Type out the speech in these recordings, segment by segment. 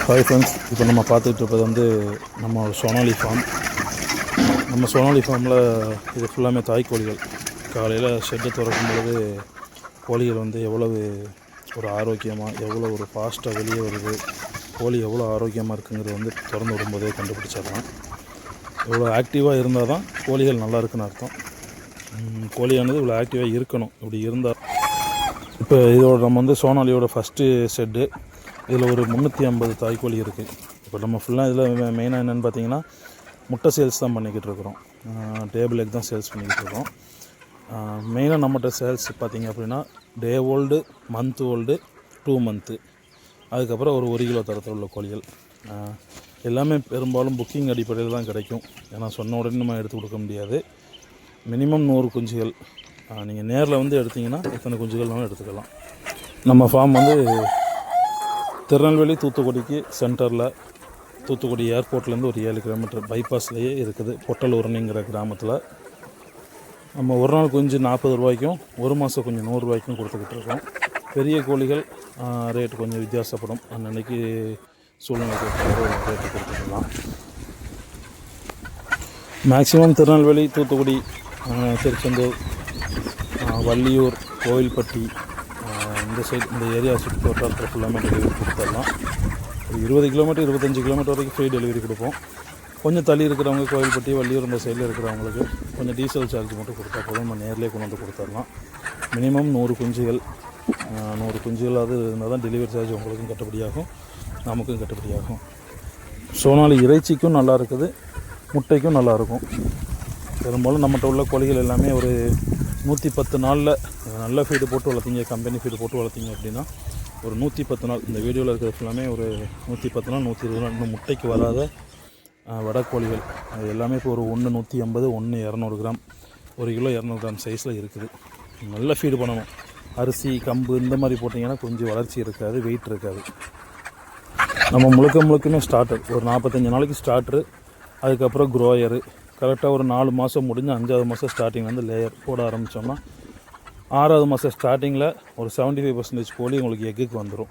Hi friends, இப்போ நம்ம பார்த்துட்டு இருப்பது வந்து நம்ம சோனாலி ஃபார்ம். நம்ம சோனாலி ஃபார்மில் இது ஃபுல்லாமே தாய்க்கோழிகள். காலையில் ஷெட்டை திறக்கும் பொழுது கோழிகள் வந்து எவ்வளவு ஒரு ஆரோக்கியமாக, எவ்வளோ ஒரு ஃபாஸ்ட்டாக வெளியே வருது, கோழி எவ்வளோ ஆரோக்கியமாக இருக்குங்கிறது வந்து திறந்து விடும்போதே கண்டுபிடிச்சிடலாம். இவ்வளோ ஆக்டிவாக இருந்தால் தான் கோழிகள் நல்லா இருக்குன்னு அர்த்தம். கோழியானது இவ்வளோ ஆக்டிவாக இருக்கணும். இப்படி இருந்தால் இப்போ இதோட நம்ம வந்து சோனாலியோட ஃபஸ்ட்டு ஷெட்டு. இதில் ஒரு 350 தாய்க்கோழி இருக்குது. இப்போ நம்ம ஃபுல்லாக இதில் மெயினாக என்னென்னு பார்த்தீங்கன்னா முட்டை சேல்ஸ் தான் பண்ணிக்கிட்டு இருக்கிறோம். டேபிள் எக் தான் சேல்ஸ் பண்ணிக்கிட்டு இருக்கோம். மெயினாக நம்மகிட்ட சேல்ஸ் பார்த்திங்க அப்படின்னா டே ஓல்டு, மந்த் ஓல்டு, 2 மந்த்து, அதுக்கப்புறம் ஒரு 1 கிலோ தரத்தில் உள்ள கோழிகள் எல்லாமே பெரும்பாலும் புக்கிங் அடிப்படையில் தான் கிடைக்கும். ஏன்னா சொன்ன உடனே நம்ம எடுத்து கொடுக்க முடியாது. மினிமம் 100 குஞ்சுகள் நீங்கள் நேரில் வந்து எடுத்திங்கன்னா எத்தனை குஞ்சுகள்னாலும் எடுத்துக்கலாம். நம்ம ஃபார்ம் வந்து திருநெல்வேலி தூத்துக்குடிக்கு சென்டரில், தூத்துக்குடி ஏர்போர்ட்லேருந்து ஒரு 7 கிலோமீட்டர் பைபாஸ்லேயே இருக்குது. பொட்டலூரணிங்கிற கிராமத்தில். நம்ம ஒரு நாள் குஞ்சு 40 ரூபாய்க்கும், ஒரு மாதம் கொஞ்சம் 100 ரூபாய்க்கும் கொடுத்துக்கிட்டு இருக்கோம். பெரிய கோழிகள் ரேட்டு கொஞ்சம் வித்தியாசப்படும். அன்னன்னைக்கு சூழ்நிலைக்கு ரேட்டு கொடுத்துக்கலாம். மேக்ஸிமம் திருநெல்வேலி, தூத்துக்குடி, திருச்செந்தூர், வள்ளியூர், கோவில்பட்டி, இந்த சைடு இந்த ஏரியா சுற்றி வட்டாரத்தில் ஃபுல்லாமே டெலிவரி கொடுத்துடலாம். ஒரு 20 கிலோமீட்டர் 25 கிலோமீட்டர் வரைக்கும் ஃப்ரீ டெலிவரி கொடுப்போம். கொஞ்சம் தள்ளி இருக்கிறவங்க கோவில்பட்டி, வள்ளியூர் இந்த சைடில் இருக்கிறவங்களுக்கு கொஞ்சம் டீசல் சார்ஜ் மட்டும் கொடுத்தா போதும். நம்ம நேரிலே கொண்டு வந்து கொடுத்துடலாம். மினிமம் 100 குஞ்சுகள் 100 குஞ்சுகளாவது இருந்தால் தான் டெலிவரி சார்ஜ் உங்களுக்கும் கட்டுப்படியாகும், நமக்கும் கட்டுப்படியாகும். சோனாலி இறைச்சிக்கும் நல்லா இருக்குது, முட்டைக்கும் நல்லாயிருக்கும். பெரும்பாலும் நம்மகிட்ட உள்ள கோழிகள் எல்லாமே ஒரு 110 நாளில் நல்ல ஃபீடு போட்டு வளர்த்திங்க, கம்பெனி ஃபீடு போட்டு வளர்த்திங்க அப்படின்னா ஒரு 110 நாள், இந்த வீடியோவில் இருக்கிறது ஃபுல்லாமே ஒரு 110 நாள் 120 நாள் இன்னும் முட்டைக்கு வராத வடக்கோழிகள். அது எல்லாமே இப்போ ஒரு 1 150, 1 200 கிராம், 1 கிலோ 200 கிராம் சைஸில் இருக்குது. நல்ல ஃபீடு பண்ணணும். அரிசி, கம்பு இந்த மாதிரி போட்டிங்கன்னா கொஞ்சம் வளர்ச்சி இருக்காது, வெயிட் இருக்காது. நம்ம முழுக்கமே ஸ்டார்டர். ஒரு 45 நாளைக்கு ஸ்டார்டரு, அதுக்கப்புறம் க்ரோயரு. கரெக்டாக ஒரு 4 மாதம் முடிஞ்சு 5வது மாதம் ஸ்டார்டிங் வந்து லேயர் போட ஆரம்பித்தோம்னா 6வது மாதம் ஸ்டார்டிங்கில் ஒரு 75% கோழி உங்களுக்கு எக்குக்கு வந்துடும்.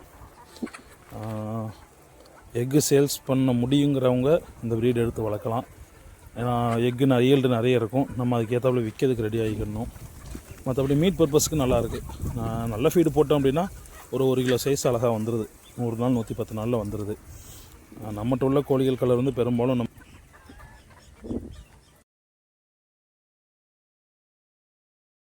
எக்கு சேல்ஸ் பண்ண முடியுங்கிறவங்க இந்த ப்ரீட் எடுத்து வளர்க்கலாம். ஏன்னா எக்கு ஈல்டு நிறைய இருக்கும். நம்ம அதுக்கேற்றாப்புல விற்கிறதுக்கு ரெடி ஆகிக்கணும். மற்றபடி மீட் பர்பஸ்க்கு நல்லாயிருக்கு. நல்ல ஃபீடு போட்டோம் அப்படின்னா ஒரு 1 கிலோ சைஸ் அழகாக வந்துடுது. 100 நாள் 110 நாளில் வந்துடுது. நம்மகிட்ட உள்ள கோழிகள் கலர் வந்து பெரும்பாலும்